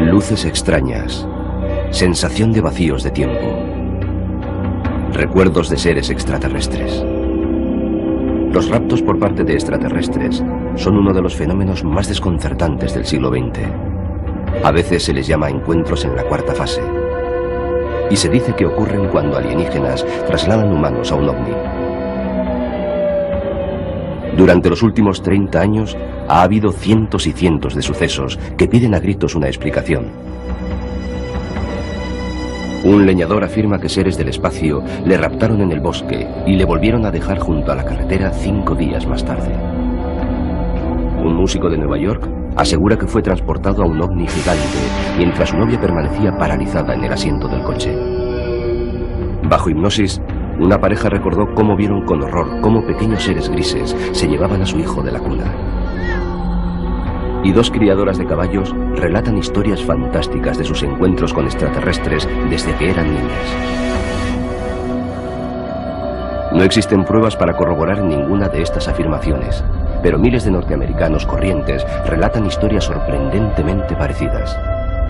Luces extrañas. Sensación de vacíos de tiempo. Recuerdos de seres extraterrestres. Los raptos por parte de extraterrestres son uno de los fenómenos más desconcertantes del siglo XX. A veces se les llama encuentros en la cuarta fase. Y se dice que ocurren cuando alienígenas trasladan humanos a un ovni. Durante los últimos 30 años ha habido cientos y cientos de sucesos que piden a gritos una explicación. Un leñador afirma que seres del espacio le raptaron en el bosque y le volvieron a dejar junto a la carretera 5 días más tarde. Un músico de Nueva York asegura que fue transportado a un ovni gigante mientras su novia permanecía paralizada en el asiento del coche. Bajo hipnosis, una pareja recordó cómo vieron con horror cómo pequeños seres grises se llevaban a su hijo de la cuna. Y 2 criadoras de caballos relatan historias fantásticas de sus encuentros con extraterrestres desde que eran niñas. No existen pruebas para corroborar ninguna de estas afirmaciones, pero miles de norteamericanos corrientes relatan historias sorprendentemente parecidas.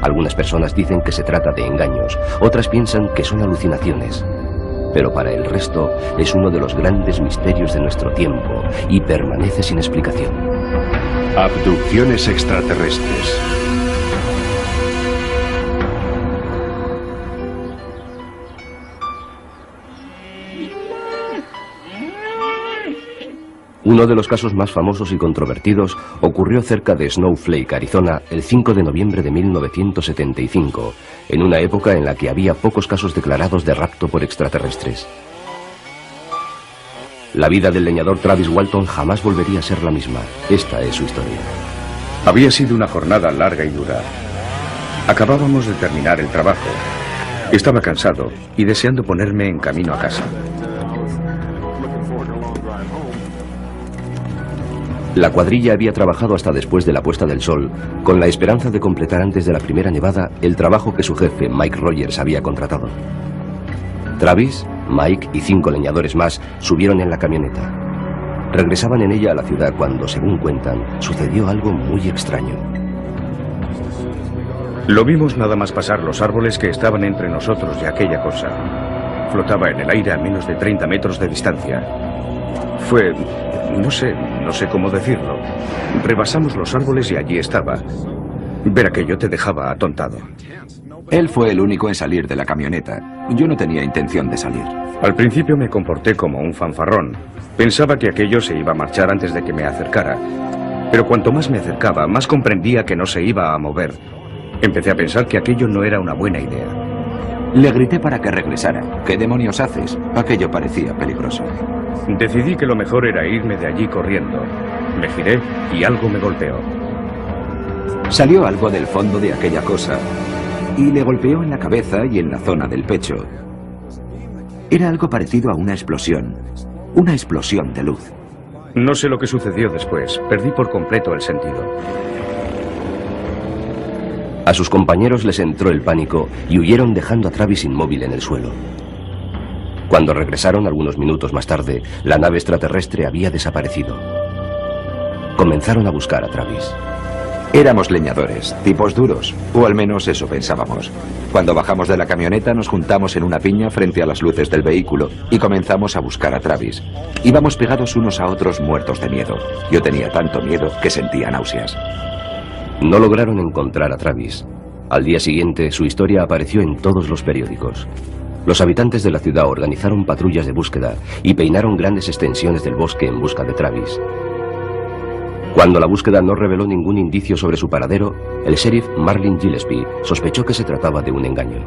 Algunas personas dicen que se trata de engaños, otras piensan que son alucinaciones. Pero para el resto es uno de los grandes misterios de nuestro tiempo y permanece sin explicación. Abducciones extraterrestres. Uno de los casos más famosos y controvertidos ocurrió cerca de Snowflake, Arizona, el 5 de noviembre de 1975, en una época en la que había pocos casos declarados de rapto por extraterrestres. La vida del leñador Travis Walton jamás volvería a ser la misma. Esta es su historia. Había sido una jornada larga y dura. Acabábamos de terminar el trabajo. Estaba cansado y deseando ponerme en camino a casa. La cuadrilla había trabajado hasta después de la puesta del sol, con la esperanza de completar antes de la primera nevada el trabajo que su jefe, Mike Rogers, había contratado. Travis, Mike y 5 leñadores más subieron en la camioneta. Regresaban en ella a la ciudad cuando, según cuentan, sucedió algo muy extraño. Lo vimos nada más pasar los árboles que estaban entre nosotros y aquella cosa. Flotaba en el aire a menos de 30 metros de distancia. Fue... no sé cómo decirlo. Rebasamos los árboles y allí estaba. Ver aquello te dejaba atontado. Él fue el único en salir de la camioneta. Yo no tenía intención de salir. Al principio me comporté como un fanfarrón. Pensaba que aquello se iba a marchar antes de que me acercara. Pero cuanto más me acercaba, más comprendía que no se iba a mover. Empecé a pensar que aquello no era una buena idea. Le grité para que regresara. ¿Qué demonios haces? Aquello parecía peligroso. Decidí que lo mejor era irme de allí corriendo. Me giré y algo me golpeó. Salió algo del fondo de aquella cosa y le golpeó en la cabeza y en la zona del pecho. Era algo parecido a una explosión de luz. No sé lo que sucedió después. Perdí por completo el sentido. A sus compañeros les entró el pánico y huyeron dejando a Travis inmóvil en el suelo. Cuando regresaron algunos minutos más tarde, la nave extraterrestre había desaparecido. Comenzaron a buscar a Travis. Éramos leñadores, tipos duros, o al menos eso pensábamos. Cuando bajamos de la camioneta nos juntamos en una piña frente a las luces del vehículo y comenzamos a buscar a Travis. Íbamos pegados unos a otros muertos de miedo. Yo tenía tanto miedo que sentía náuseas. No lograron encontrar a Travis. Al día siguiente, su historia apareció en todos los periódicos. Los habitantes de la ciudad organizaron patrullas de búsqueda y peinaron grandes extensiones del bosque en busca de Travis. Cuando la búsqueda no reveló ningún indicio sobre su paradero, el sheriff Marlin Gillespie sospechó que se trataba de un engaño.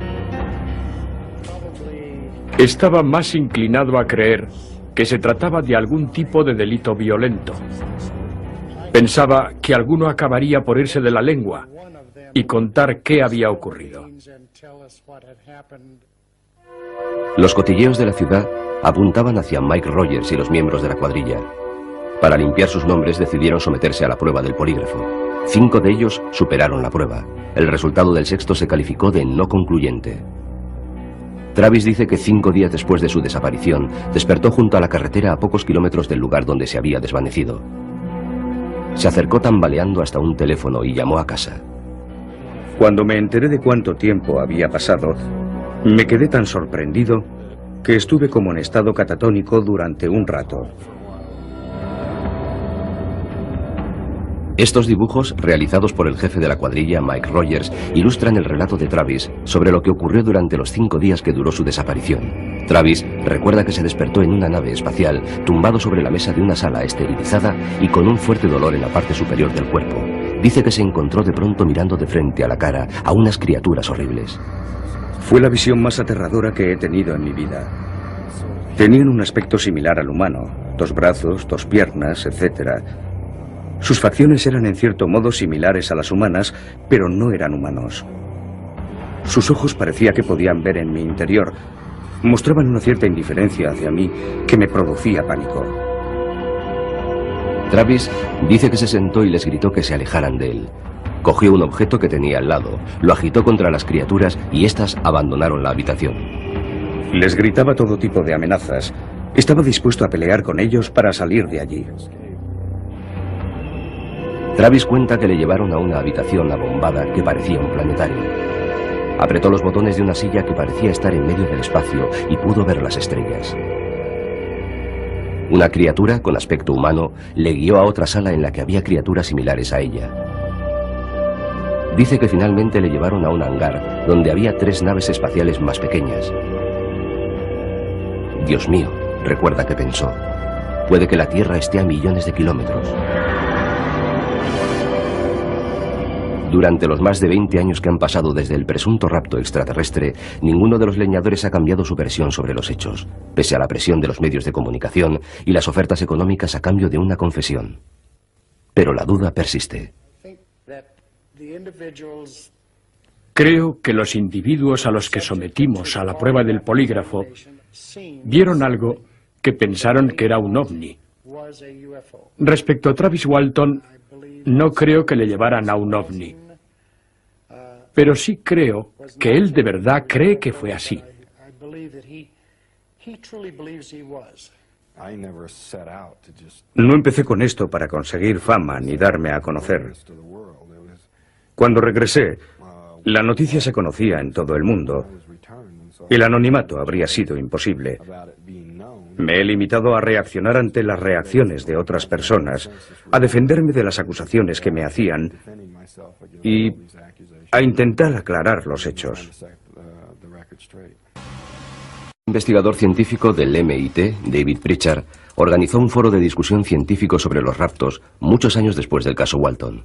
Estaba más inclinado a creer que se trataba de algún tipo de delito violento. Pensaba que alguno acabaría por irse de la lengua y contar qué había ocurrido. Los cotilleos de la ciudad apuntaban hacia Mike Rogers y los miembros de la cuadrilla. Para limpiar sus nombres decidieron someterse a la prueba del polígrafo. 5 de ellos superaron la prueba. El resultado del sexto se calificó de no concluyente. Travis dice que 5 días después de su desaparición, despertó junto a la carretera a pocos kilómetros del lugar donde se había desvanecido. Se acercó tambaleando hasta un teléfono y llamó a casa. Cuando me enteré de cuánto tiempo había pasado, me quedé tan sorprendido que estuve como en estado catatónico durante un rato. Estos dibujos, realizados por el jefe de la cuadrilla, Mike Rogers, ilustran el relato de Travis sobre lo que ocurrió durante los 5 días que duró su desaparición. Travis recuerda que se despertó en una nave espacial, tumbado sobre la mesa de una sala esterilizada y con un fuerte dolor en la parte superior del cuerpo. Dice que se encontró de pronto mirando de frente a la cara a unas criaturas horribles. Fue la visión más aterradora que he tenido en mi vida. Tenían un aspecto similar al humano, 2 brazos, 2 piernas, etc. Sus facciones eran en cierto modo similares a las humanas, pero no eran humanos. Sus ojos parecía que podían ver en mi interior. Mostraban una cierta indiferencia hacia mí que me producía pánico. Travis dice que se sentó y les gritó que se alejaran de él. Cogió un objeto que tenía al lado, lo agitó contra las criaturas y éstas abandonaron la habitación. Les gritaba todo tipo de amenazas. Estaba dispuesto a pelear con ellos para salir de allí. Travis cuenta que le llevaron a una habitación abombada que parecía un planetario. Apretó los botones de una silla que parecía estar en medio del espacio y pudo ver las estrellas. Una criatura con aspecto humano le guió a otra sala en la que había criaturas similares a ella. Dice que finalmente le llevaron a un hangar donde había 3 naves espaciales más pequeñas. Dios mío, recuerda que pensó, puede que la Tierra esté a millones de kilómetros. Durante los más de 20 años que han pasado desde el presunto rapto extraterrestre, ninguno de los leñadores ha cambiado su versión sobre los hechos, pese a la presión de los medios de comunicación y las ofertas económicas a cambio de una confesión. Pero la duda persiste. Creo que los individuos a los que sometimos a la prueba del polígrafo vieron algo que pensaron que era un ovni. Respecto a Travis Walton, no creo que le llevaran a un ovni. Pero sí creo que él de verdad cree que fue así. No empecé con esto para conseguir fama ni darme a conocer. Cuando regresé, la noticia se conocía en todo el mundo. El anonimato habría sido imposible. Me he limitado a reaccionar ante las reacciones de otras personas, a defenderme de las acusaciones que me hacían y a intentar aclarar los hechos. Un investigador científico del MIT, David Pritchard, organizó un foro de discusión científico sobre los raptos muchos años después del caso Walton.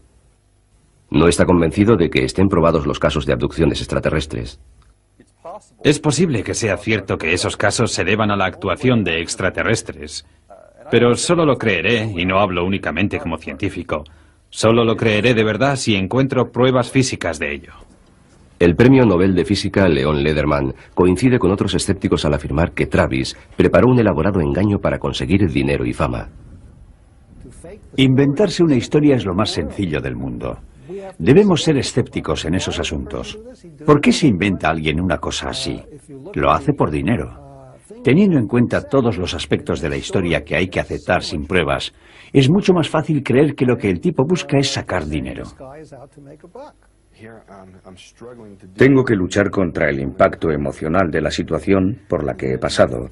No está convencido de que estén probados los casos de abducciones extraterrestres. Es posible que sea cierto que esos casos se deban a la actuación de extraterrestres, pero solo lo creeré, y no hablo únicamente como científico, solo lo creeré de verdad si encuentro pruebas físicas de ello. El premio Nobel de Física Leon Lederman coincide con otros escépticos al afirmar que Travis preparó un elaborado engaño para conseguir dinero y fama. Inventarse una historia es lo más sencillo del mundo. Debemos ser escépticos en esos asuntos. ¿Por qué se inventa alguien una cosa así? Lo hace por dinero. Teniendo en cuenta todos los aspectos de la historia que hay que aceptar sin pruebas, es mucho más fácil creer que lo que el tipo busca es sacar dinero. Tengo que luchar contra el impacto emocional de la situación por la que he pasado,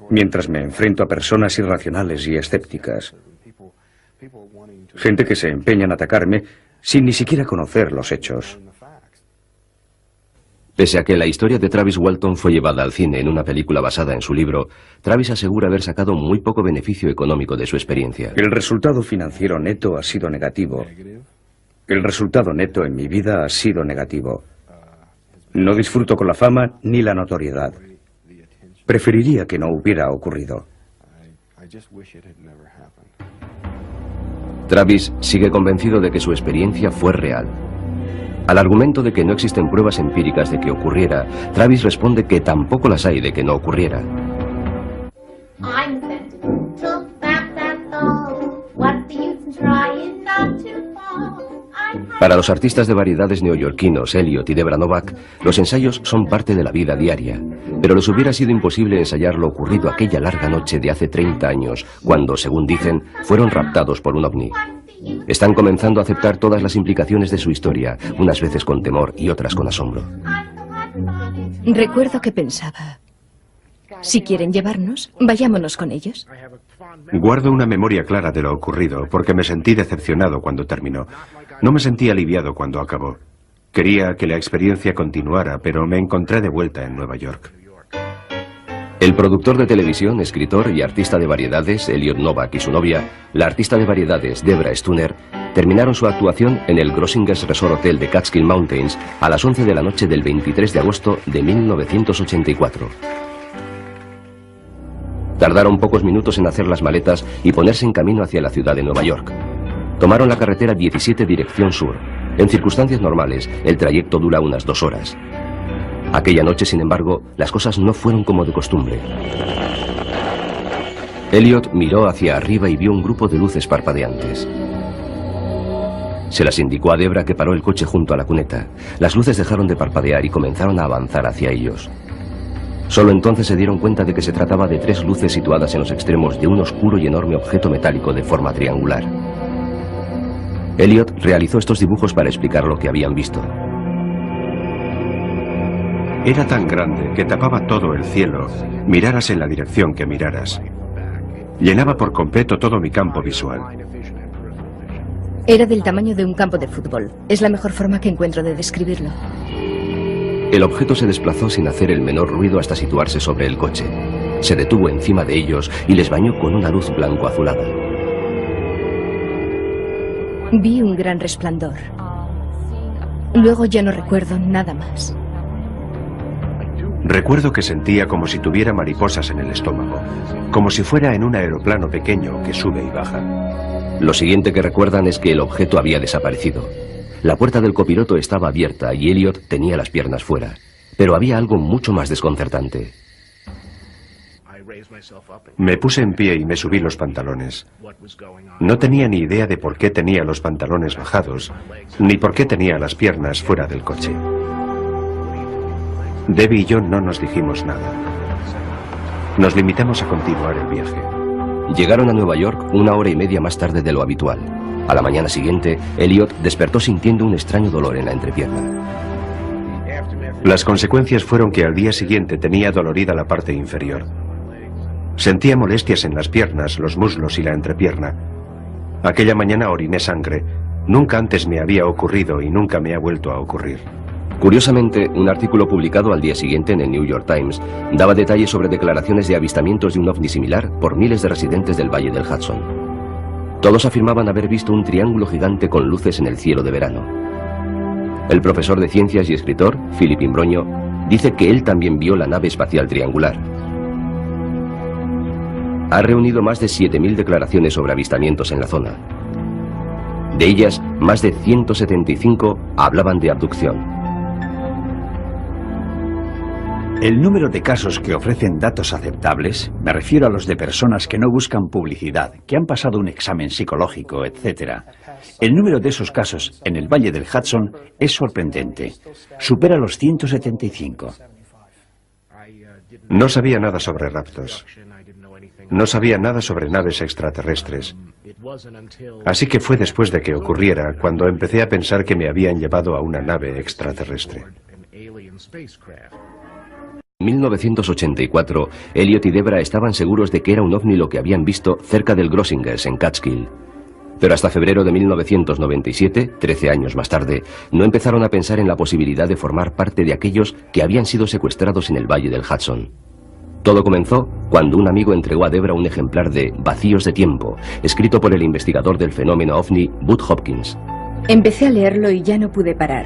mientras me enfrento a personas irracionales y escépticas. Gente que se empeña en atacarme sin ni siquiera conocer los hechos. Pese a que la historia de Travis Walton fue llevada al cine en una película basada en su libro, Travis asegura haber sacado muy poco beneficio económico de su experiencia. El resultado financiero neto ha sido negativo. El resultado neto en mi vida ha sido negativo. No disfruto con la fama ni la notoriedad. Preferiría que no hubiera ocurrido. Travis sigue convencido de que su experiencia fue real. Al argumento de que no existen pruebas empíricas de que ocurriera, Travis responde que tampoco las hay de que no ocurriera. Para los artistas de variedades neoyorquinos Elliot y Debra Novak, los ensayos son parte de la vida diaria, pero les hubiera sido imposible ensayar lo ocurrido aquella larga noche de hace 30 años, cuando, según dicen, fueron raptados por un ovni. Están comenzando a aceptar todas las implicaciones de su historia, unas veces con temor y otras con asombro. Recuerdo que pensaba, si quieren llevarnos, vayámonos con ellos. Guardo una memoria clara de lo ocurrido, porque me sentí decepcionado cuando terminó. No me sentí aliviado cuando acabó. Quería que la experiencia continuara, pero me encontré de vuelta en Nueva York. El productor de televisión, escritor y artista de variedades, Elliot Novak, y su novia, la artista de variedades, Debra Stuner, terminaron su actuación en el Grossinger's Resort Hotel de Catskill Mountains a las 11 de la noche del 23 de agosto de 1984. Tardaron pocos minutos en hacer las maletas y ponerse en camino hacia la ciudad de Nueva York. Tomaron la carretera 17 dirección sur. En circunstancias normales, el trayecto dura unas 2 horas. Aquella noche, sin embargo, las cosas no fueron como de costumbre. Elliot miró hacia arriba y vio un grupo de luces parpadeantes. Se las indicó a Debra, que paró el coche junto a la cuneta. Las luces dejaron de parpadear y comenzaron a avanzar hacia ellos. Solo entonces se dieron cuenta de que se trataba de 3 luces situadas en los extremos de un oscuro y enorme objeto metálico de forma triangular. Elliot realizó estos dibujos para explicar lo que habían visto. Era tan grande que tapaba todo el cielo, miraras en la dirección que miraras. Llenaba por completo todo mi campo visual. Era del tamaño de un campo de fútbol. Es la mejor forma que encuentro de describirlo. El objeto se desplazó sin hacer el menor ruido hasta situarse sobre el coche. Se detuvo encima de ellos y les bañó con una luz blanco-azulada. Vi un gran resplandor. Luego ya no recuerdo nada más. Recuerdo que sentía como si tuviera mariposas en el estómago, como si fuera en un aeroplano pequeño que sube y baja. Lo siguiente que recuerdan es que el objeto había desaparecido. La puerta del copiloto estaba abierta y Elliot tenía las piernas fuera. Pero había algo mucho más desconcertante. Me puse en pie y me subí los pantalones. No tenía ni idea de por qué tenía los pantalones bajados, ni por qué tenía las piernas fuera del coche. Debbie y yo no nos dijimos nada. Nos limitamos a continuar el viaje. Llegaron a Nueva York 1 hora y media más tarde de lo habitual. A la mañana siguiente, Elliot despertó sintiendo un extraño dolor en la entrepierna. Las consecuencias fueron que al día siguiente tenía dolorida la parte inferior. Sentía molestias en las piernas, los muslos y la entrepierna. Aquella mañana oriné sangre. Nunca antes me había ocurrido y nunca me ha vuelto a ocurrir. Curiosamente, un artículo publicado al día siguiente en el New York Times daba detalles sobre declaraciones de avistamientos de un ovni similar por miles de residentes del Valle del Hudson. Todos afirmaban haber visto un triángulo gigante con luces en el cielo de verano. El profesor de ciencias y escritor, Philip Imbroño, dice que él también vio la nave espacial triangular. Ha reunido más de 7.000 declaraciones sobre avistamientos en la zona. De ellas, más de 175 hablaban de abducción. El número de casos que ofrecen datos aceptables, me refiero a los de personas que no buscan publicidad, que han pasado un examen psicológico, etc. El número de esos casos en el Valle del Hudson es sorprendente. Supera los 175. No sabía nada sobre raptos. No sabía nada sobre naves extraterrestres. Así que fue después de que ocurriera cuando empecé a pensar que me habían llevado a una nave extraterrestre. En 1984, Elliot y Debra estaban seguros de que era un ovni lo que habían visto cerca del Grossinger's en Catskill. Pero hasta febrero de 1997, 13 años más tarde, no empezaron a pensar en la posibilidad de formar parte de aquellos que habían sido secuestrados en el Valle del Hudson. Todo comenzó cuando un amigo entregó a Debra un ejemplar de Vacíos de tiempo, escrito por el investigador del fenómeno ovni, Bud Hopkins. Empecé a leerlo y ya no pude parar.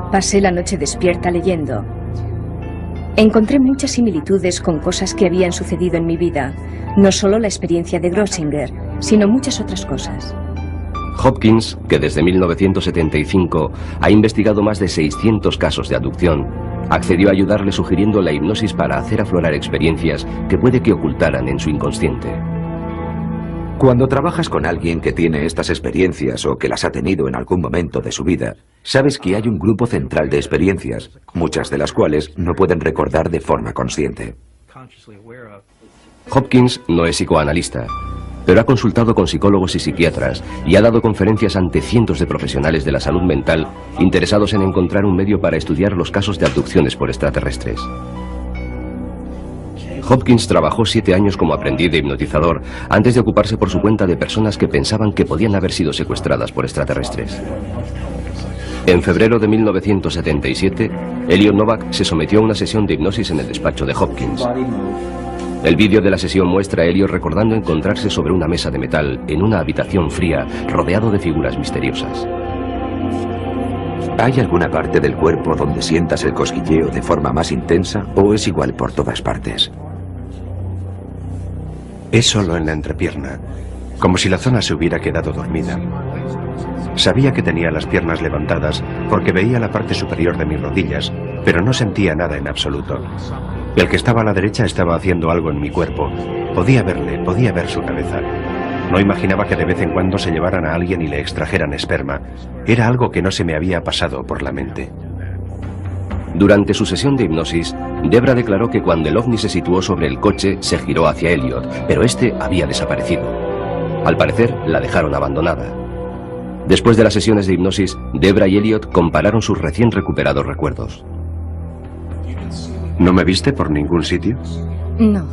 Pasé la noche despierta leyendo. Encontré muchas similitudes con cosas que habían sucedido en mi vida, no solo la experiencia de Grossinger, sino muchas otras cosas. Hopkins, que desde 1975 ha investigado más de 600 casos de abducción, accedió a ayudarle sugiriendo la hipnosis para hacer aflorar experiencias que puede que ocultaran en su inconsciente. Cuando trabajas con alguien que tiene estas experiencias o que las ha tenido en algún momento de su vida, sabes que hay un grupo central de experiencias, muchas de las cuales no pueden recordar de forma consciente. Hopkins no es psicoanalista. pero ha consultado con psicólogos y psiquiatras y ha dado conferencias ante cientos de profesionales de la salud mental interesados en encontrar un medio para estudiar los casos de abducciones por extraterrestres. Hopkins trabajó 7 años como aprendiz de hipnotizador antes de ocuparse por su cuenta de personas que pensaban que podían haber sido secuestradas por extraterrestres. En febrero de 1977, Elliot Novak se sometió a una sesión de hipnosis en el despacho de Hopkins. El vídeo de la sesión muestra a Elliot recordando encontrarse sobre una mesa de metal en una habitación fría rodeado de figuras misteriosas. ¿Hay alguna parte del cuerpo donde sientas el cosquilleo de forma más intensa o es igual por todas partes? Es solo en la entrepierna, como si la zona se hubiera quedado dormida. Sabía que tenía las piernas levantadas porque veía la parte superior de mis rodillas, pero no sentía nada en absoluto. El que estaba a la derecha estaba haciendo algo en mi cuerpo. Podía verle, podía ver su cabeza. No imaginaba que de vez en cuando se llevaran a alguien y le extrajeran esperma. Era algo que no se me había pasado por la mente. Durante su sesión de hipnosis, Debra declaró que cuando el ovni se situó sobre el coche, se giró hacia Elliot, pero este había desaparecido. Al parecer, la dejaron abandonada. Después de las sesiones de hipnosis, Debra y Elliot compararon sus recién recuperados recuerdos. ¿No me viste por ningún sitio? No,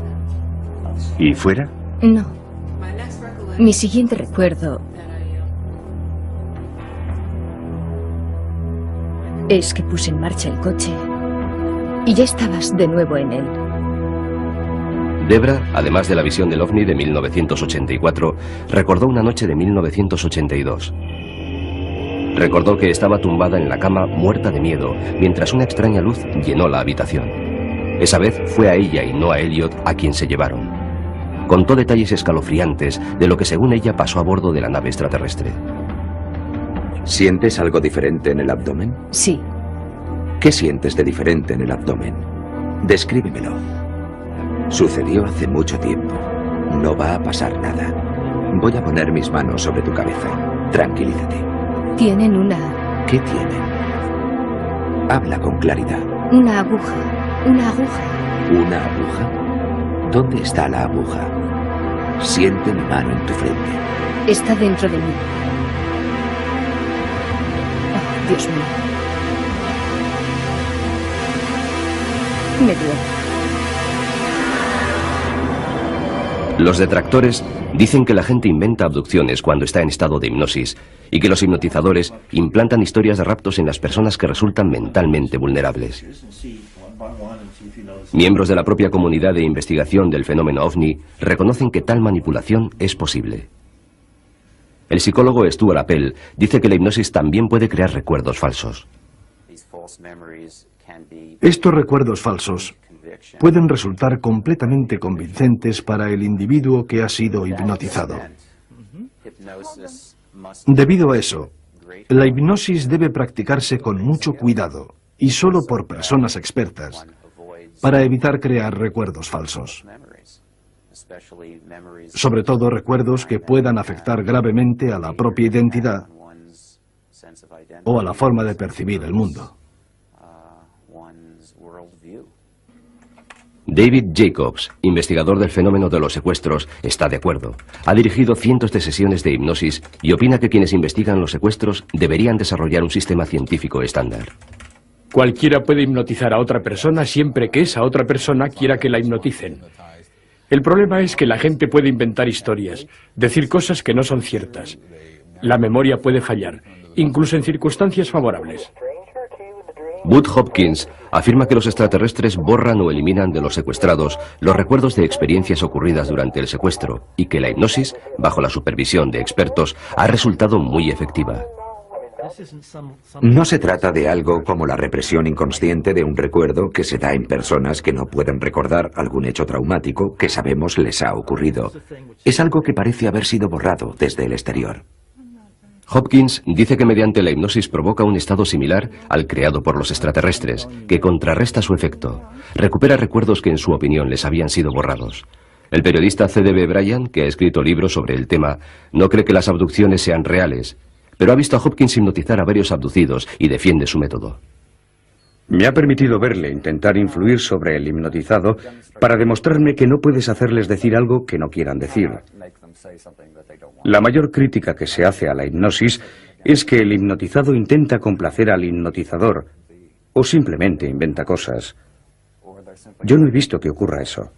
¿Y fuera? no. Mi siguiente recuerdo es que puse en marcha el coche y ya estabas de nuevo en él. Debra, además de la visión del ovni de 1984, recordó una noche de 1982. Recordó que estaba tumbada en la cama muerta de miedo, mientras una extraña luz llenó la habitación. Esa vez fue a ella y no a Elliot a quien se llevaron. Contó detalles escalofriantes de lo que según ella pasó a bordo de la nave extraterrestre. ¿Sientes algo diferente en el abdomen? Sí. ¿Qué sientes de diferente en el abdomen? Descríbemelo. Sucedió hace mucho tiempo. No va a pasar nada. Voy a poner mis manos sobre tu cabeza. Tranquilízate. Tienen una... ¿Qué tienen? Habla con claridad. una aguja. Una aguja. ¿Una aguja? ¿Dónde está la aguja? Siente mi mano en tu frente. Está dentro de mí. Oh, Dios mío. Me duele. Los detractores dicen que la gente inventa abducciones cuando está en estado de hipnosis y que los hipnotizadores implantan historias de raptos en las personas que resultan mentalmente vulnerables. Miembros de la propia comunidad de investigación del fenómeno OVNI reconocen que tal manipulación es posible. El psicólogo Stuart Appel dice que la hipnosis también puede crear recuerdos falsos. Estos recuerdos falsos pueden resultar completamente convincentes para el individuo que ha sido hipnotizado. Debido a eso, la hipnosis debe practicarse con mucho cuidado y solo por personas expertas para evitar crear recuerdos falsos. Sobre todo recuerdos que puedan afectar gravemente a la propia identidad o a la forma de percibir el mundo. David Jacobs, investigador del fenómeno de los secuestros, está de acuerdo. Ha dirigido cientos de sesiones de hipnosis y opina que quienes investigan los secuestros deberían desarrollar un sistema científico estándar. Cualquiera puede hipnotizar a otra persona siempre que esa otra persona quiera que la hipnoticen. El problema es que la gente puede inventar historias, decir cosas que no son ciertas. La memoria puede fallar, incluso en circunstancias favorables. Bud Hopkins afirma que los extraterrestres borran o eliminan de los secuestrados los recuerdos de experiencias ocurridas durante el secuestro y que la hipnosis, bajo la supervisión de expertos, ha resultado muy efectiva. No se trata de algo como la represión inconsciente de un recuerdo que se da en personas que no pueden recordar algún hecho traumático que sabemos les ha ocurrido. Es algo que parece haber sido borrado desde el exterior. Hopkins dice que mediante la hipnosis provoca un estado similar al creado por los extraterrestres, que contrarresta su efecto. Recupera recuerdos que en su opinión les habían sido borrados. El periodista C.D.B. Bryant, que ha escrito libros sobre el tema, no cree que las abducciones sean reales, pero ha visto a Hopkins hipnotizar a varios abducidos y defiende su método. Me ha permitido verle intentar influir sobre el hipnotizado para demostrarme que no puedes hacerles decir algo que no quieran decir. La mayor crítica que se hace a la hipnosis es que el hipnotizado intenta complacer al hipnotizador o simplemente inventa cosas. Yo no he visto que ocurra eso.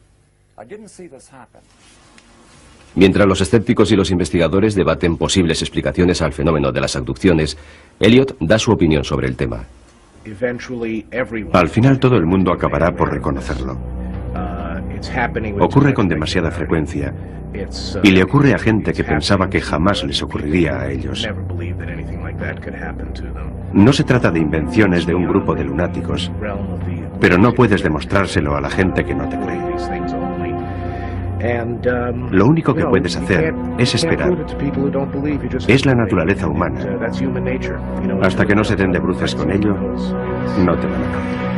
Mientras los escépticos y los investigadores debaten posibles explicaciones al fenómeno de las abducciones, Elliot da su opinión sobre el tema. Al final todo el mundo acabará por reconocerlo. Ocurre con demasiada frecuencia y le ocurre a gente que pensaba que jamás les ocurriría a ellos. No se trata de invenciones de un grupo de lunáticos, pero no puedes demostrárselo a la gente que no te cree. Lo único que puedes hacer es esperar. Es la naturaleza humana. Hasta que no se den de bruces con ello, no te van a creer.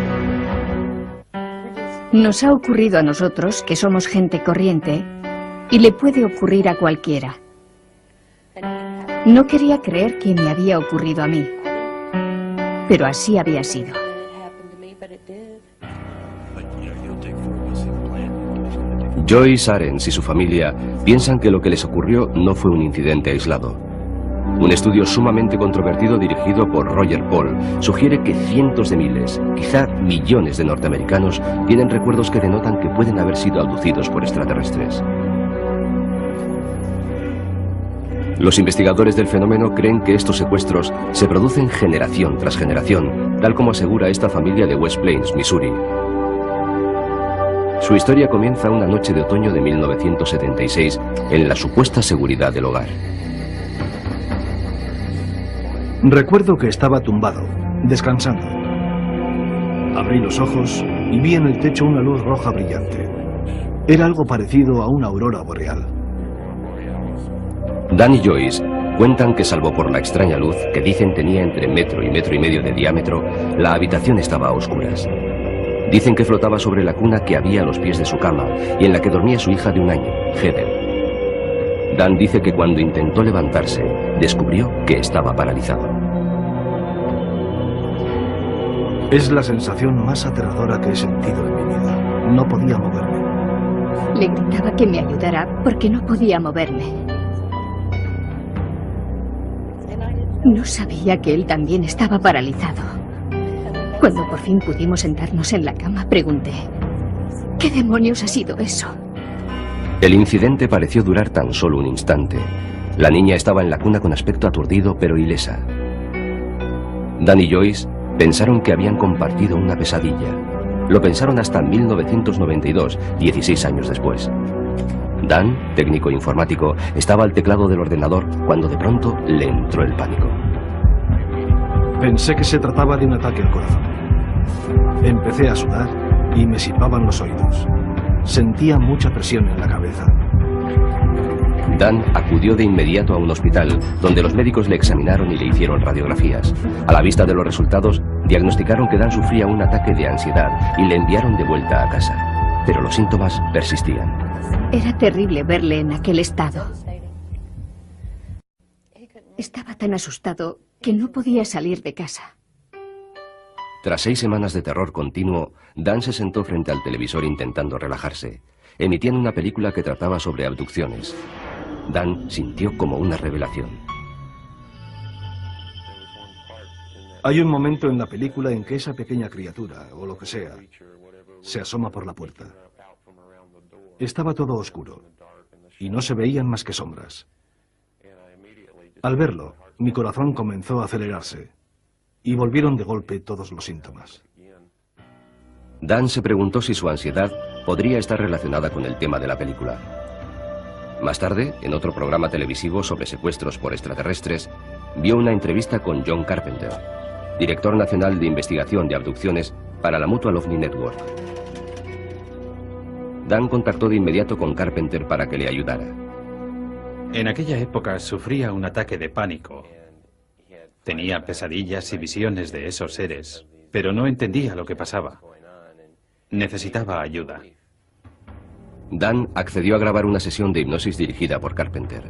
Nos ha ocurrido a nosotros, que somos gente corriente, y le puede ocurrir a cualquiera. No quería creer que me había ocurrido a mí, pero así había sido. Joyce Arens y su familia piensan que lo que les ocurrió no fue un incidente aislado. Un estudio sumamente controvertido dirigido por Roger Paul sugiere que cientos de miles, quizá millones de norteamericanos tienen recuerdos que denotan que pueden haber sido abducidos por extraterrestres. Los investigadores del fenómeno creen que estos secuestros se producen generación tras generación, tal como asegura esta familia de West Plains, Missouri. Su historia comienza una noche de otoño de 1976 en la supuesta seguridad del hogar. Recuerdo que estaba tumbado, descansando. Abrí los ojos y vi en el techo una luz roja brillante. Era algo parecido a una aurora boreal. Dan y Joyce cuentan que salvo por la extraña luz, que dicen tenía entre metro y medio de diámetro, la habitación estaba a oscuras. Dicen que flotaba sobre la cuna que había a los pies de su cama y en la que dormía su hija de 1 año, Heather. Dan dice que cuando intentó levantarse, descubrió que estaba paralizado. Es la sensación más aterradora que he sentido en mi vida. No podía moverme. Le gritaba que me ayudara porque no podía moverme. No sabía que él también estaba paralizado. Cuando por fin pudimos sentarnos en la cama, pregunté, ¿qué demonios ha sido eso? El incidente pareció durar tan solo un instante. La niña estaba en la cuna con aspecto aturdido pero ilesa. Dan y Joyce pensaron que habían compartido una pesadilla. Lo pensaron hasta 1992, 16 años después. Dan, técnico informático, estaba al teclado del ordenador cuando de pronto le entró el pánico. Pensé que se trataba de un ataque al corazón. Empecé a sudar y me silbaban los oídos. Sentía mucha presión en la cabeza. Dan acudió de inmediato a un hospital, donde los médicos le examinaron y le hicieron radiografías. A la vista de los resultados, diagnosticaron que Dan sufría un ataque de ansiedad y le enviaron de vuelta a casa. Pero los síntomas persistían. Era terrible verle en aquel estado. Estaba tan asustado que no podía salir de casa. Tras 6 semanas de terror continuo, Dan se sentó frente al televisor intentando relajarse. Emitían una película que trataba sobre abducciones. Dan sintió como una revelación. Hay un momento en la película en que esa pequeña criatura, o lo que sea, se asoma por la puerta. Estaba todo oscuro y no se veían más que sombras. Al verlo, mi corazón comenzó a acelerarse y volvieron de golpe todos los síntomas. Dan se preguntó si su ansiedad podría estar relacionada con el tema de la película. Más tarde, en otro programa televisivo sobre secuestros por extraterrestres, vio una entrevista con John Carpenter, director nacional de investigación de abducciones para la Mutual OVNI Network. Dan contactó de inmediato con Carpenter para que le ayudara. En aquella época sufría un ataque de pánico. Tenía pesadillas y visiones de esos seres, pero no entendía lo que pasaba. Necesitaba ayuda. Dan accedió a grabar una sesión de hipnosis dirigida por Carpenter.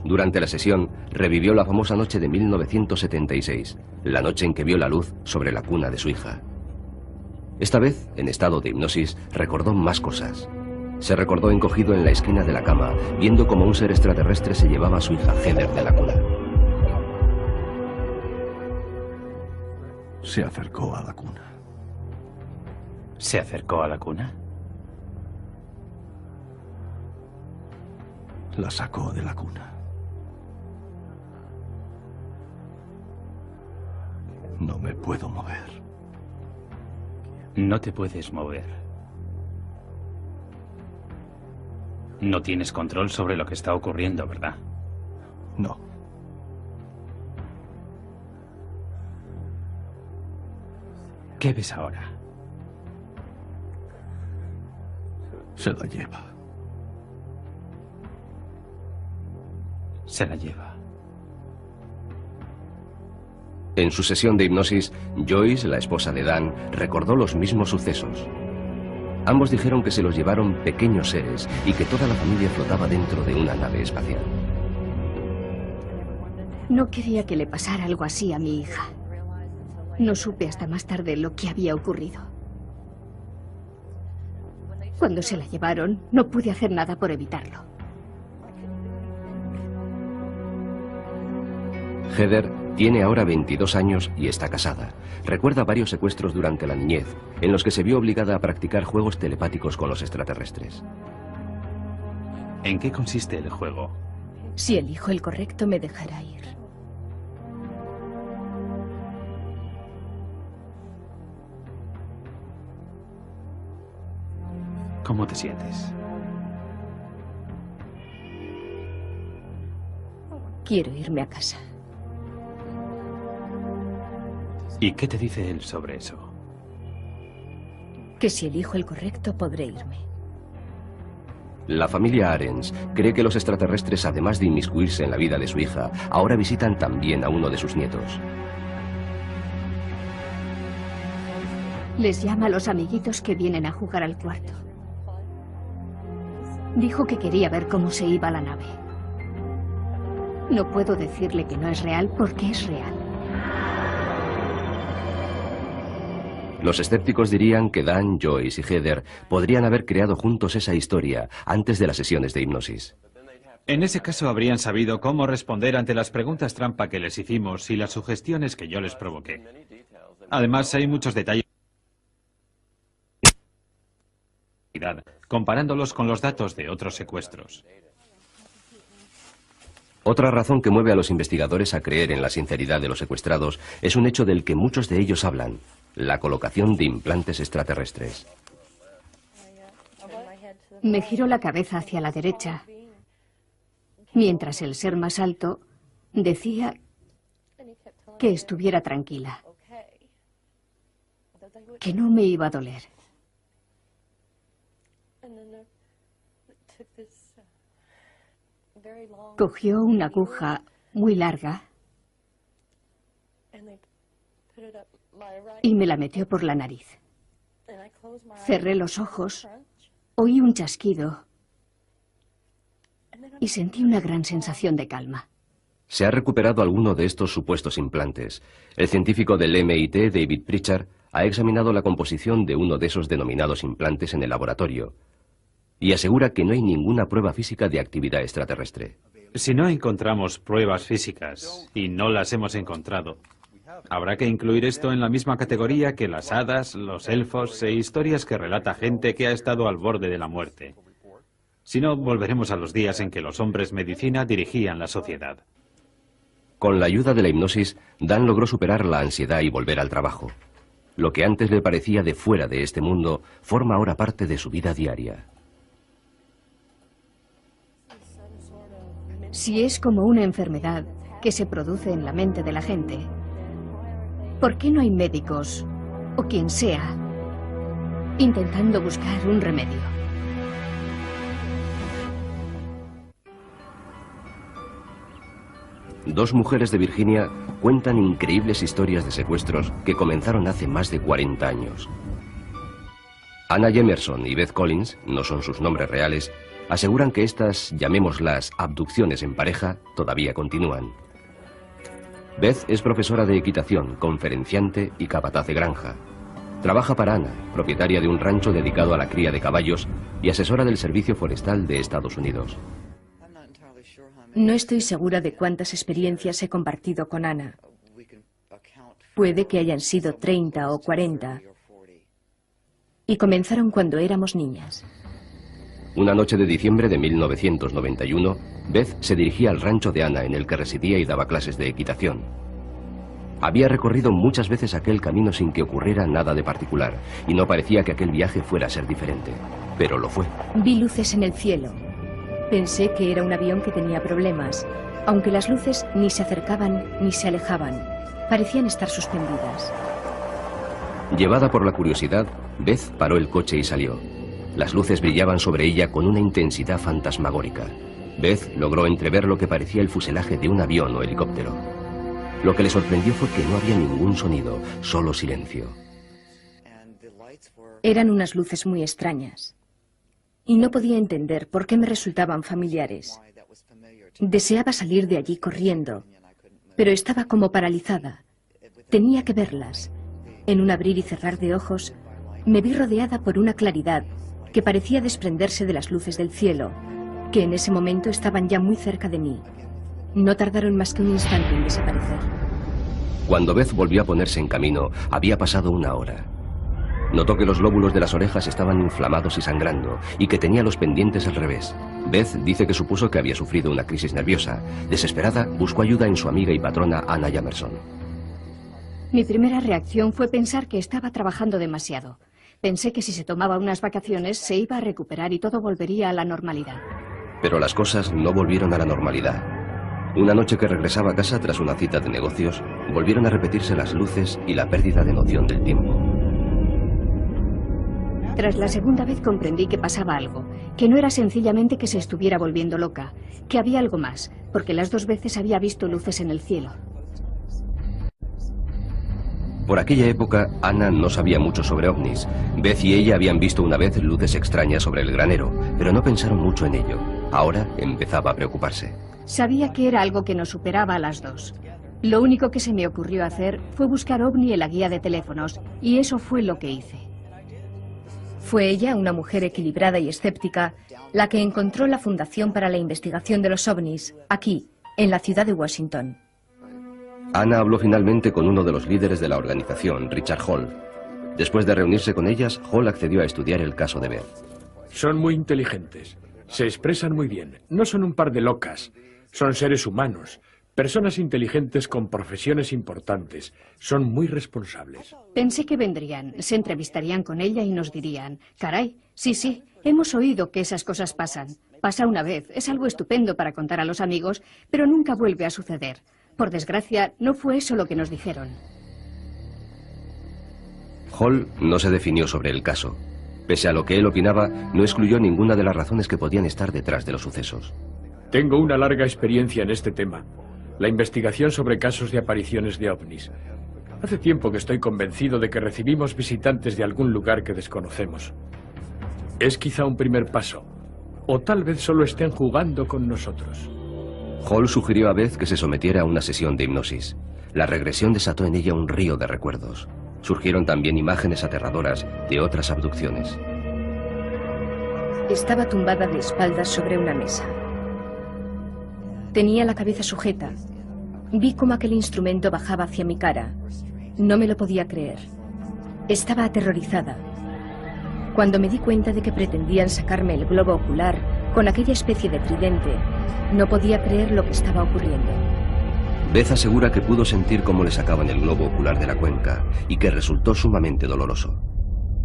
Durante la sesión, revivió la famosa noche de 1976, la noche en que vio la luz sobre la cuna de su hija. Esta vez, en estado de hipnosis, recordó más cosas. Se recordó encogido en la esquina de la cama, viendo cómo un ser extraterrestre se llevaba a su hija Heather de la cuna. Se acercó a la cuna. ¿Se acercó a la cuna? La sacó de la cuna. No me puedo mover. No te puedes mover. No tienes control sobre lo que está ocurriendo, ¿verdad? No. ¿Qué ves ahora? Se la lleva. Se la lleva. En su sesión de hipnosis, Joyce, la esposa de Dan, recordó los mismos sucesos. Ambos dijeron que se los llevaron pequeños seres y que toda la familia flotaba dentro de una nave espacial. No quería que le pasara algo así a mi hija. No supe hasta más tarde lo que había ocurrido. Cuando se la llevaron, no pude hacer nada por evitarlo. Heather tiene ahora 22 años y está casada. Recuerda varios secuestros durante la niñez, en los que se vio obligada a practicar juegos telepáticos con los extraterrestres. ¿En qué consiste el juego? Si elijo el correcto, me dejará ir. ¿Cómo te sientes? Quiero irme a casa. ¿Y qué te dice él sobre eso? Que si elijo el correcto, podré irme. La familia Arens cree que los extraterrestres, además de inmiscuirse en la vida de su hija, ahora visitan también a uno de sus nietos. Les llama a los amiguitos que vienen a jugar al cuarto. Dijo que quería ver cómo se iba la nave. No puedo decirle que no es real porque es real. Los escépticos dirían que Dan, Joyce y Heather podrían haber creado juntos esa historia antes de las sesiones de hipnosis. En ese caso habrían sabido cómo responder ante las preguntas trampa que les hicimos y las sugestiones que yo les provoqué. Además, hay muchos detalles comparándolos con los datos de otros secuestros. Otra razón que mueve a los investigadores a creer en la sinceridad de los secuestrados es un hecho del que muchos de ellos hablan: la colocación de implantes extraterrestres. Me giró la cabeza hacia la derecha, mientras el ser más alto decía que estuviera tranquila, que no me iba a doler. Cogió una aguja muy larga y me la metió por la nariz. Cerré los ojos, oí un chasquido y sentí una gran sensación de calma. Se ha recuperado alguno de estos supuestos implantes. El científico del MIT, David Pritchard, ha examinado la composición de uno de esos denominados implantes en el laboratorio y asegura que no hay ninguna prueba física de actividad extraterrestre. Si no encontramos pruebas físicas, y no las hemos encontrado, habrá que incluir esto en la misma categoría que las hadas, los elfos e historias que relata gente que ha estado al borde de la muerte. Si no, volveremos a los días en que los hombres medicina dirigían la sociedad. Con la ayuda de la hipnosis, Dan logró superar la ansiedad y volver al trabajo. Lo que antes le parecía de fuera de este mundo, forma ahora parte de su vida diaria. Si es como una enfermedad que se produce en la mente de la gente, ¿por qué no hay médicos, o quien sea, intentando buscar un remedio? Dos mujeres de Virginia cuentan increíbles historias de secuestros que comenzaron hace más de 40 años. Anna Jemerson y Beth Collins, no son sus nombres reales, aseguran que estas, llamémoslas abducciones en pareja, todavía continúan. Beth es profesora de equitación, conferenciante y capataz de granja. Trabaja para Anna, propietaria de un rancho dedicado a la cría de caballos y asesora del Servicio Forestal de Estados Unidos. No estoy segura de cuántas experiencias he compartido con Anna. Puede que hayan sido 30 o 40. Y comenzaron cuando éramos niñas. Una noche de diciembre de 1991, Beth se dirigía al rancho de Anna en el que residía y daba clases de equitación. Había recorrido muchas veces aquel camino sin que ocurriera nada de particular, y no parecía que aquel viaje fuera a ser diferente. Pero lo fue. Vi luces en el cielo. Pensé que era un avión que tenía problemas, aunque las luces ni se acercaban ni se alejaban. Parecían estar suspendidas. Llevada por la curiosidad, Beth paró el coche y salió. Las luces brillaban sobre ella con una intensidad fantasmagórica. Beth logró entrever lo que parecía el fuselaje de un avión o helicóptero. Lo que le sorprendió fue que no había ningún sonido, solo silencio. Eran unas luces muy extrañas. Y no podía entender por qué me resultaban familiares. Deseaba salir de allí corriendo, pero estaba como paralizada. Tenía que verlas. En un abrir y cerrar de ojos, me vi rodeada por una claridad que parecía desprenderse de las luces del cielo, que en ese momento estaban ya muy cerca de mí. No tardaron más que un instante en desaparecer. Cuando Beth volvió a ponerse en camino, había pasado una hora. Notó que los lóbulos de las orejas estaban inflamados y sangrando, y que tenía los pendientes al revés. Beth dice que supuso que había sufrido una crisis nerviosa. Desesperada, buscó ayuda en su amiga y patrona Anna Jamerson. Mi primera reacción fue pensar que estaba trabajando demasiado. Pensé que si se tomaba unas vacaciones se iba a recuperar y todo volvería a la normalidad. Pero las cosas no volvieron a la normalidad. Una noche que regresaba a casa tras una cita de negocios, volvieron a repetirse las luces y la pérdida de noción del tiempo. Tras la segunda vez comprendí que pasaba algo, que no era sencillamente que se estuviera volviendo loca, que había algo más, porque las dos veces había visto luces en el cielo. Por aquella época, Anna no sabía mucho sobre ovnis. Beth y ella habían visto una vez luces extrañas sobre el granero, pero no pensaron mucho en ello. Ahora empezaba a preocuparse. Sabía que era algo que nos superaba a las dos. Lo único que se me ocurrió hacer fue buscar ovni en la guía de teléfonos, y eso fue lo que hice. Fue ella, una mujer equilibrada y escéptica, la que encontró la Fundación para la Investigación de los OVNIs, aquí, en la ciudad de Washington. Anna habló finalmente con uno de los líderes de la organización, Richard Hall. Después de reunirse con ellas, Hall accedió a estudiar el caso de Beth. Son muy inteligentes, se expresan muy bien, no son un par de locas, son seres humanos, personas inteligentes con profesiones importantes, son muy responsables. Pensé que vendrían, se entrevistarían con ella y nos dirían, caray, sí, hemos oído que esas cosas pasan. Pasa una vez, es algo estupendo para contar a los amigos, pero nunca vuelve a suceder. Por desgracia, no fue eso lo que nos dijeron. Hall no se definió sobre el caso. Pese a lo que él opinaba, no excluyó ninguna de las razones que podían estar detrás de los sucesos. Tengo una larga experiencia en este tema, la investigación sobre casos de apariciones de ovnis. Hace tiempo que estoy convencido de que recibimos visitantes de algún lugar que desconocemos. Es quizá un primer paso, o tal vez solo estén jugando con nosotros. Hall sugirió a Beth que se sometiera a una sesión de hipnosis. La regresión desató en ella un río de recuerdos. Surgieron también imágenes aterradoras de otras abducciones. Estaba tumbada de espaldas sobre una mesa. Tenía la cabeza sujeta. Vi cómo aquel instrumento bajaba hacia mi cara. No me lo podía creer. Estaba aterrorizada. Cuando me di cuenta de que pretendían sacarme el globo ocular con aquella especie de tridente, no podía creer lo que estaba ocurriendo. Beth asegura que pudo sentir cómo le sacaban el globo ocular de la cuenca y que resultó sumamente doloroso.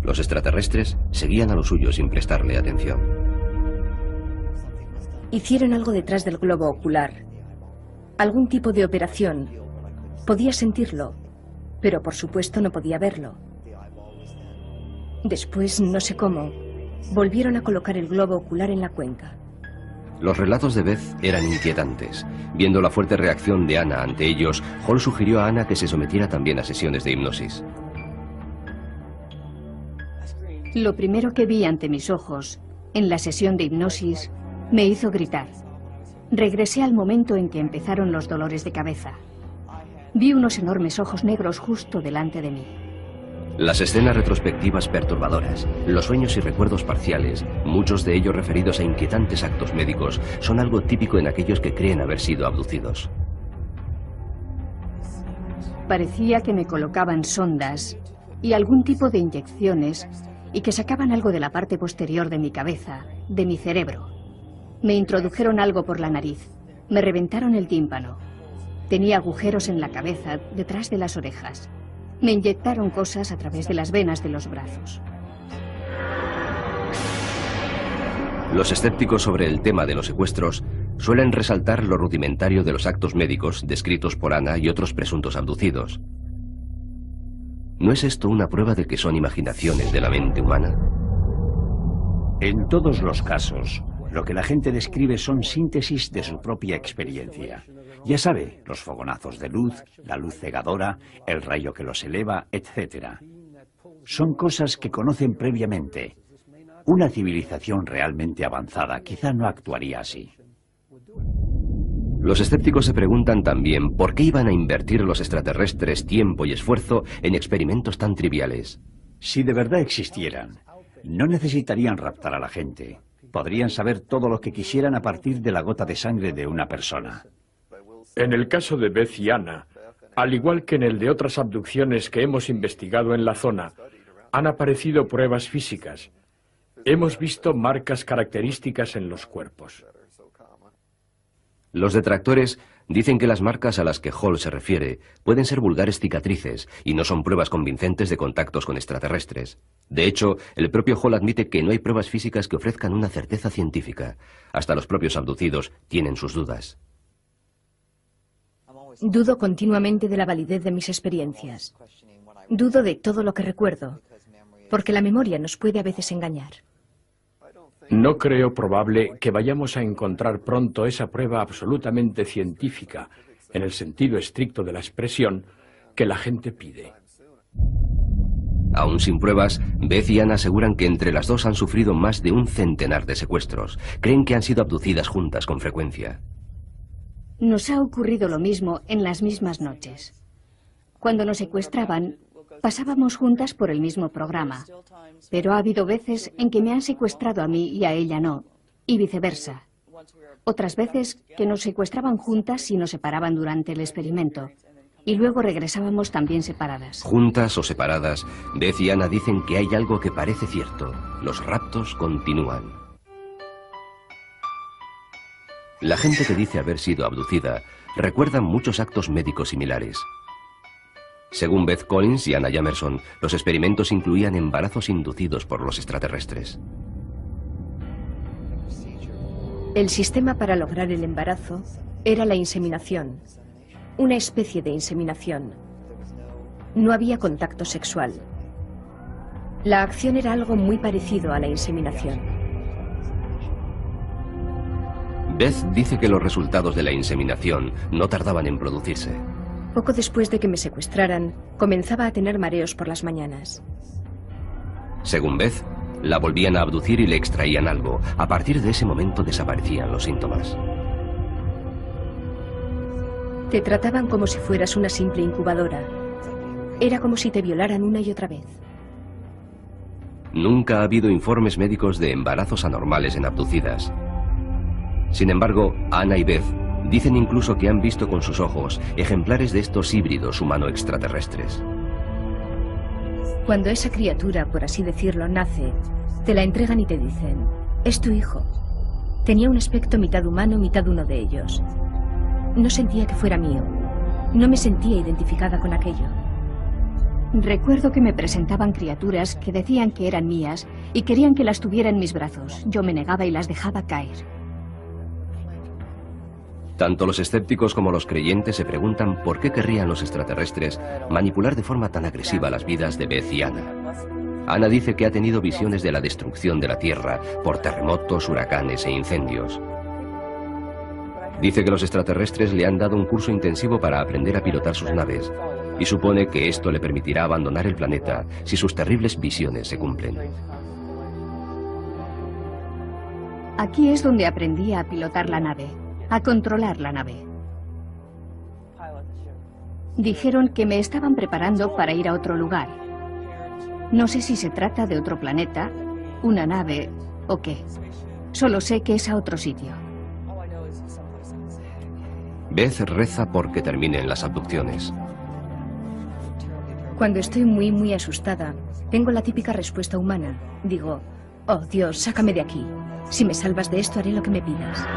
Los extraterrestres seguían a lo suyo sin prestarle atención. Hicieron algo detrás del globo ocular. Algún tipo de operación. Podía sentirlo, pero por supuesto no podía verlo. Después, no sé cómo, volvieron a colocar el globo ocular en la cuenca. Los relatos de Beth eran inquietantes. Viendo la fuerte reacción de Anna ante ellos, Hall sugirió a Anna que se sometiera también a sesiones de hipnosis. Lo primero que vi ante mis ojos, en la sesión de hipnosis, me hizo gritar. Regresé al momento en que empezaron los dolores de cabeza. Vi unos enormes ojos negros justo delante de mí. Las escenas retrospectivas perturbadoras, los sueños y recuerdos parciales, muchos de ellos referidos a inquietantes actos médicos, son algo típico en aquellos que creen haber sido abducidos. Parecía que me colocaban sondas y algún tipo de inyecciones y que sacaban algo de la parte posterior de mi cabeza, de mi cerebro. Me introdujeron algo por la nariz, me reventaron el tímpano. Tenía agujeros en la cabeza, detrás de las orejas. Me inyectaron cosas a través de las venas de los brazos. Los escépticos sobre el tema de los secuestros suelen resaltar lo rudimentario de los actos médicos descritos por Anna y otros presuntos abducidos. ¿No es esto una prueba de que son imaginaciones de la mente humana? En todos los casos, lo que la gente describe son síntesis de su propia experiencia. Ya sabe, los fogonazos de luz, la luz cegadora, el rayo que los eleva, etc. Son cosas que conocen previamente. Una civilización realmente avanzada quizá no actuaría así. Los escépticos se preguntan también por qué iban a invertir los extraterrestres tiempo y esfuerzo en experimentos tan triviales. Si de verdad existieran, no necesitarían raptar a la gente. Podrían saber todo lo que quisieran a partir de la gota de sangre de una persona. En el caso de Beth y Anna, al igual que en el de otras abducciones que hemos investigado en la zona, han aparecido pruebas físicas. Hemos visto marcas características en los cuerpos. Los detractores dicen que las marcas a las que Hall se refiere pueden ser vulgares cicatrices y no son pruebas convincentes de contactos con extraterrestres. De hecho, el propio Hall admite que no hay pruebas físicas que ofrezcan una certeza científica. Hasta los propios abducidos tienen sus dudas. Dudo continuamente de la validez de mis experiencias. Dudo de todo lo que recuerdo, porque la memoria nos puede a veces engañar. No creo probable que vayamos a encontrar pronto esa prueba absolutamente científica, en el sentido estricto de la expresión, que la gente pide. Aún sin pruebas, Beth y Anna aseguran que entre las dos han sufrido más de un centenar de secuestros. Creen que han sido abducidas juntas con frecuencia. Nos ha ocurrido lo mismo en las mismas noches. Cuando nos secuestraban, pasábamos juntas por el mismo programa, pero ha habido veces en que me han secuestrado a mí y a ella no, y viceversa. Otras veces que nos secuestraban juntas y nos separaban durante el experimento, y luego regresábamos también separadas. Juntas o separadas, Beth y Anna dicen que hay algo que parece cierto. Los raptos continúan. La gente que dice haber sido abducida recuerda muchos actos médicos similares. Según Beth Collins y Anna Jamerson, los experimentos incluían embarazos inducidos por los extraterrestres. El sistema para lograr el embarazo era la inseminación, una especie de inseminación. No había contacto sexual. La acción era algo muy parecido a la inseminación. Beth dice que los resultados de la inseminación no tardaban en producirse. Poco después de que me secuestraran, comenzaba a tener mareos por las mañanas. Según Beth, la volvían a abducir y le extraían algo. A partir de ese momento desaparecían los síntomas. Te trataban como si fueras una simple incubadora. Era como si te violaran una y otra vez. Nunca ha habido informes médicos de embarazos anormales en abducidas. Sin embargo, Anna y Beth dicen incluso que han visto con sus ojos ejemplares de estos híbridos humano-extraterrestres. Cuando esa criatura, por así decirlo, nace, te la entregan y te dicen, es tu hijo. Tenía un aspecto mitad humano, mitad uno de ellos. No sentía que fuera mío. No me sentía identificada con aquello. Recuerdo que me presentaban criaturas que decían que eran mías y querían que las tuviera en mis brazos. Yo me negaba y las dejaba caer. Tanto los escépticos como los creyentes se preguntan por qué querrían los extraterrestres manipular de forma tan agresiva las vidas de Beth y Anna. Anna dice que ha tenido visiones de la destrucción de la Tierra por terremotos, huracanes e incendios. Dice que los extraterrestres le han dado un curso intensivo para aprender a pilotar sus naves y supone que esto le permitirá abandonar el planeta si sus terribles visiones se cumplen. Aquí es donde aprendí a pilotar la nave, a controlar la nave. Dijeron que me estaban preparando para ir a otro lugar. No sé si se trata de otro planeta, una nave o qué. Solo sé que es a otro sitio. Beth reza porque terminen las abducciones. Cuando estoy muy asustada, tengo la típica respuesta humana. Digo, oh Dios, sácame de aquí. Si me salvas de esto, haré lo que me pidas.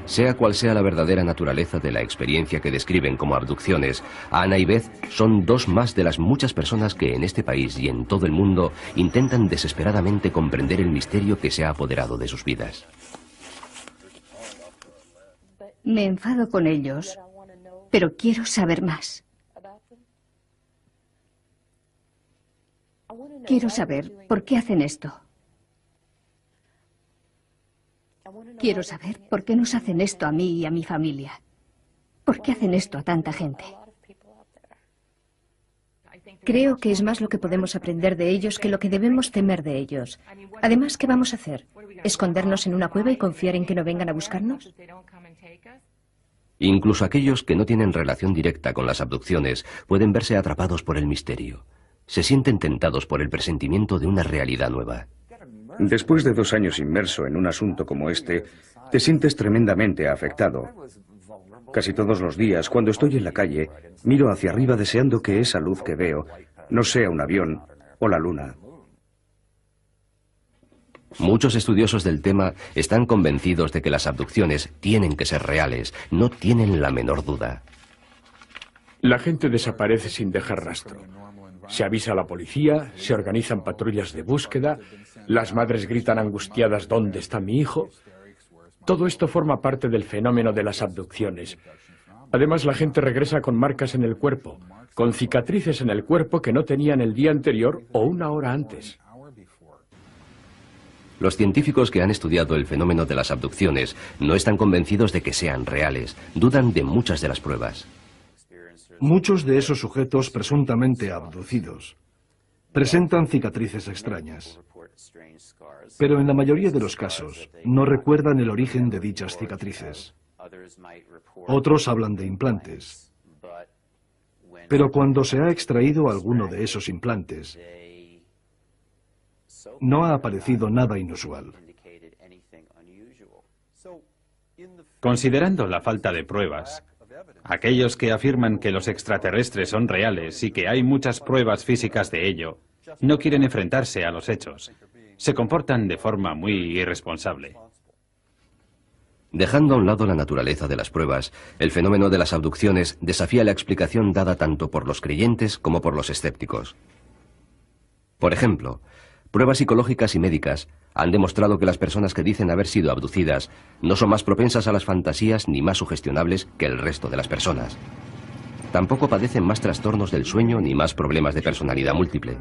Sea cual sea la verdadera naturaleza de la experiencia que describen como abducciones, Ana y Beth son dos más de las muchas personas que en este país y en todo el mundo intentan desesperadamente comprender el misterio que se ha apoderado de sus vidas. Me enfado con ellos, pero quiero saber más. Quiero saber por qué hacen esto. Quiero saber por qué nos hacen esto a mí y a mi familia. ¿Por qué hacen esto a tanta gente? Creo que es más lo que podemos aprender de ellos que lo que debemos temer de ellos. Además, ¿qué vamos a hacer? ¿Escondernos en una cueva y confiar en que no vengan a buscarnos? Incluso aquellos que no tienen relación directa con las abducciones pueden verse atrapados por el misterio. Se sienten tentados por el presentimiento de una realidad nueva. Después de 2 años inmerso en un asunto como este, te sientes tremendamente afectado. Casi todos los días, cuando estoy en la calle, miro hacia arriba deseando que esa luz que veo no sea un avión o la luna. Muchos estudiosos del tema están convencidos de que las abducciones tienen que ser reales, no tienen la menor duda. La gente desaparece sin dejar rastro. Se avisa a la policía, se organizan patrullas de búsqueda, las madres gritan angustiadas ¿dónde está mi hijo? Todo esto forma parte del fenómeno de las abducciones. Además, la gente regresa con marcas en el cuerpo, con cicatrices en el cuerpo que no tenían el día anterior o una hora antes. Los científicos que han estudiado el fenómeno de las abducciones no están convencidos de que sean reales, dudan de muchas de las pruebas. Muchos de esos sujetos presuntamente abducidos presentan cicatrices extrañas, pero en la mayoría de los casos no recuerdan el origen de dichas cicatrices. Otros hablan de implantes, pero cuando se ha extraído alguno de esos implantes, no ha aparecido nada inusual. Considerando la falta de pruebas, aquellos que afirman que los extraterrestres son reales y que hay muchas pruebas físicas de ello, no quieren enfrentarse a los hechos. Se comportan de forma muy irresponsable. Dejando a un lado la naturaleza de las pruebas, el fenómeno de las abducciones desafía la explicación dada tanto por los creyentes como por los escépticos. Por ejemplo, pruebas psicológicas y médicas han demostrado que las personas que dicen haber sido abducidas no son más propensas a las fantasías ni más sugestionables que el resto de las personas. Tampoco padecen más trastornos del sueño ni más problemas de personalidad múltiple.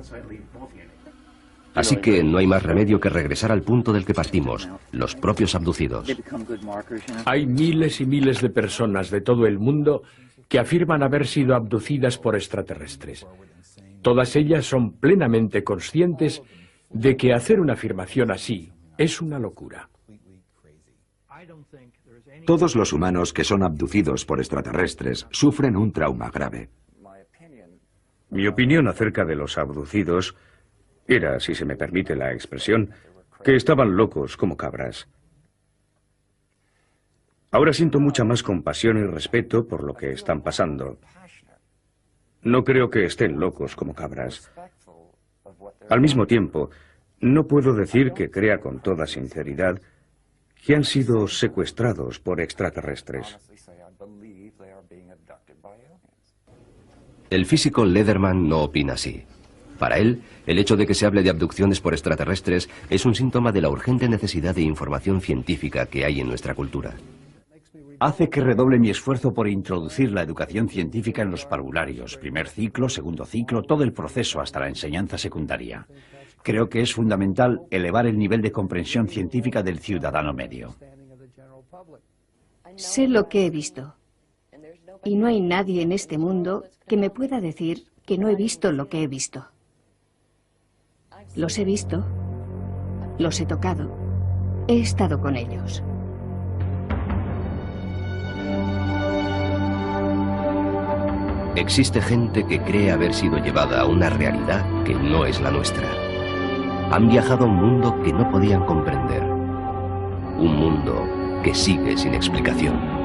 Así que no hay más remedio que regresar al punto del que partimos, los propios abducidos. Hay miles y miles de personas de todo el mundo que afirman haber sido abducidas por extraterrestres. Todas ellas son plenamente conscientes de que hacer una afirmación así es una locura. Todos los humanos que son abducidos por extraterrestres sufren un trauma grave. Mi opinión acerca de los abducidos era, si se me permite la expresión, que estaban locos como cabras. Ahora siento mucha más compasión y respeto por lo que están pasando. No creo que estén locos como cabras. Al mismo tiempo, no puedo decir que crea con toda sinceridad que han sido secuestrados por extraterrestres. El físico Lederman no opina así. Para él, el hecho de que se hable de abducciones por extraterrestres es un síntoma de la urgente necesidad de información científica que hay en nuestra cultura. Hace que redoble mi esfuerzo por introducir la educación científica en los parvularios, primer ciclo, segundo ciclo, todo el proceso hasta la enseñanza secundaria. Creo que es fundamental elevar el nivel de comprensión científica del ciudadano medio. Sé lo que he visto. Y no hay nadie en este mundo que me pueda decir que no he visto lo que he visto. Los he visto, los he tocado, he estado con ellos. Existe gente que cree haber sido llevada a una realidad que no es la nuestra. Han viajado a un mundo que no podían comprender. Un mundo que sigue sin explicación.